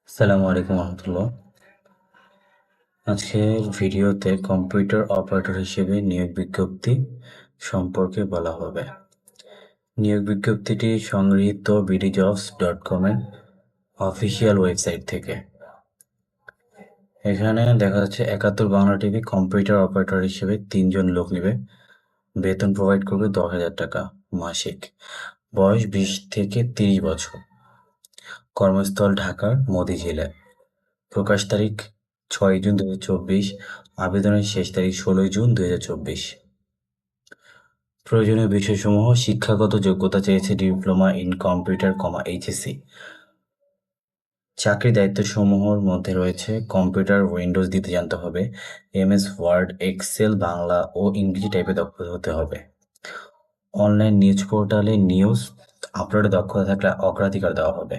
আসসালামু আলাইকুম রহমতুল্লাহ। আজকের ভিডিওতে কম্পিউটার অপারেটর হিসেবে নিয়োগ বিজ্ঞপ্তি সম্পর্কে বলা হবে। নিয়োগ বিজ্ঞপ্তিটি সংগৃহীত bdjobs.com এর অফিসিয়াল ওয়েবসাইট থেকে। এখানে দেখা যাচ্ছে ৭১ বাংলা টিভি কম্পিউটার অপারেটর হিসেবে ৩ জন লোক নেবে। বেতন প্রোভাইড করবে ১০,০০০ টাকা মাসিক। বয়স ২০ থেকে ৩০ বছর। কর্মস্থল ঢাকার মতিঝিলে। প্রকাশ তারিখ ৬ জুন ২০২৪। আবেদনের শেষ তারিখ ১৬ জুন ২০২৪। প্রয়োজনীয় বিষয়সমূহ: শিক্ষাগত যোগ্যতা চেয়েছে ডিপ্লোমা ইন কম্পিউটার, এইচএসসি। চাকরির দায়িত্বসমূহের মধ্যে রয়েছে কম্পিউটার উইন্ডোজ দিতে জানতে হবে, এমএস ওয়ার্ড, এক্সেল, বাংলা ও ইংরেজি টাইপে দক্ষ হতে হবে। অনলাইন নিউজ পোর্টালে নিউজ আপলোডে দক্ষতা থাকলে অগ্রাধিকার দেওয়া হবে।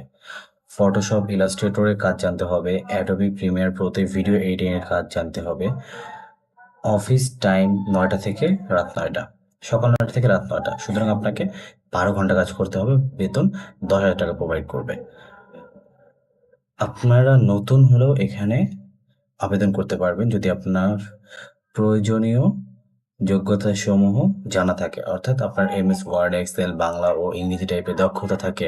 ফটোশপ, ইলাস্ট্রেটরের কাজ জানতে হবে। অ্যাডোবি প্রিমিয়ার প্রোতে ভিডিও এডিটিংয়ের কাজ জানতে হবে। অফিস টাইম ৯টা থেকে রাত ৯টা, সকাল ৯টা থেকে রাত ৯টা। সুতরাং আপনাকে ১২ ঘন্টা কাজ করতে হবে। বেতন ১০,০০০ টাকা প্রোভাইড করবে। আপনারা নতুন হলেও এখানে আবেদন করতে পারবেন যদি আপনার প্রয়োজনীয় যোগ্যতাসমূহ জানা থাকে, অর্থাৎ আপনার এমএস ওয়ার্ড, এক্সেল, বাংলা ও ইংরেজি টাইপের দক্ষতা থাকে,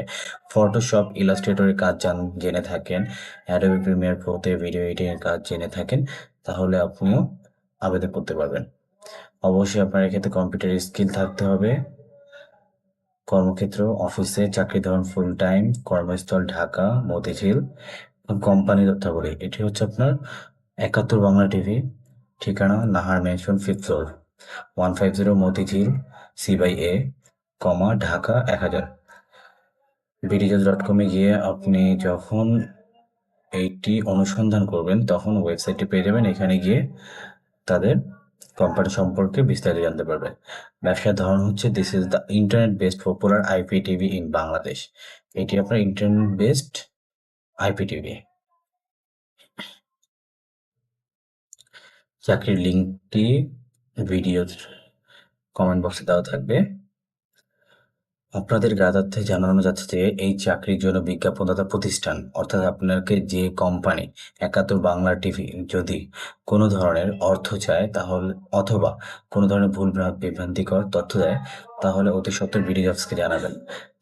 ফটোশপ, ইলাস্ট্রেটরের কাজ জেনে থাকেন, অ্যাডোবি প্রিমিয়ার প্রোতে ভিডিও এডিটিংয়ের কাজ জেনে থাকেন, তাহলে আপনিও আবেদন করতে পারবেন। অবশ্যই আপনার এক্ষেত্রে কম্পিউটার স্কিল থাকতে হবে। কর্মক্ষেত্র অফিসে, চাকরি ধরন ফুল টাইম, কর্মস্থল ঢাকা মতিঝিল। কোম্পানির তথ্যাবলী, এটি হচ্ছে আপনার ৭১ বাংলা টিভি, ঠিকানা Nahar mansion 5th floor, 150 Motijheel, C/A, Dhaka ১০০০। bdjobs.com এ গিয়ে আপনি যখন এইটি অনুসন্ধান করবেন তখন ওয়েবসাইটটি পেয়ে যাবেন। এখানে গিয়ে তাদের কোম্পানি সম্পর্কে বিস্তারিত জানতে পারবেন। ব্যবসার ধরন হচ্ছে this is the internet based popular IPTV in Bangladesh. এটি আপনার ইন্টারনেট বেসড আইপিটিভি। চাকরির লিঙ্কটি ভিডিওর কমেন্ট বক্সে দেওয়া থাকবে। আপনাদের জ্ঞাতার্থে জানানো যাচ্ছে যে এই চাকরির জন্য বিজ্ঞাপনদাতা প্রতিষ্ঠান, অর্থাৎ আপনাকে যে কোম্পানি ৭১ বাংলা টিভি যদি কোনো ধরনের অর্থ চায় তাহলে, অথবা কোনো ধরনের ভুল বিভ্রান্তিকর তথ্য দেয়, তাহলে অতি সত্বর bdjobsকে জানাবেন।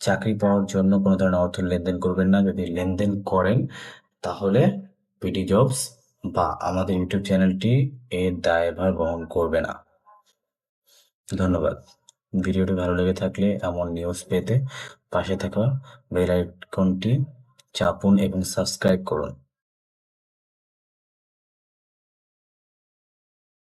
চাকরি পাওয়ার জন্য কোনো ধরনের অর্থ লেনদেন করবেন না। যদি লেনদেন করেন তাহলে bdjobs বা আমাদের ইউটিউব চ্যানেলটি এর দায়ভার বহন করবে না। ধন্যবাদ। ভিডিওটি ভালো লেগে থাকলে এমন নিউজ পেতে পাশে থাকা বেল আইকনটি চাপুন এবং সাবস্ক্রাইব করুন।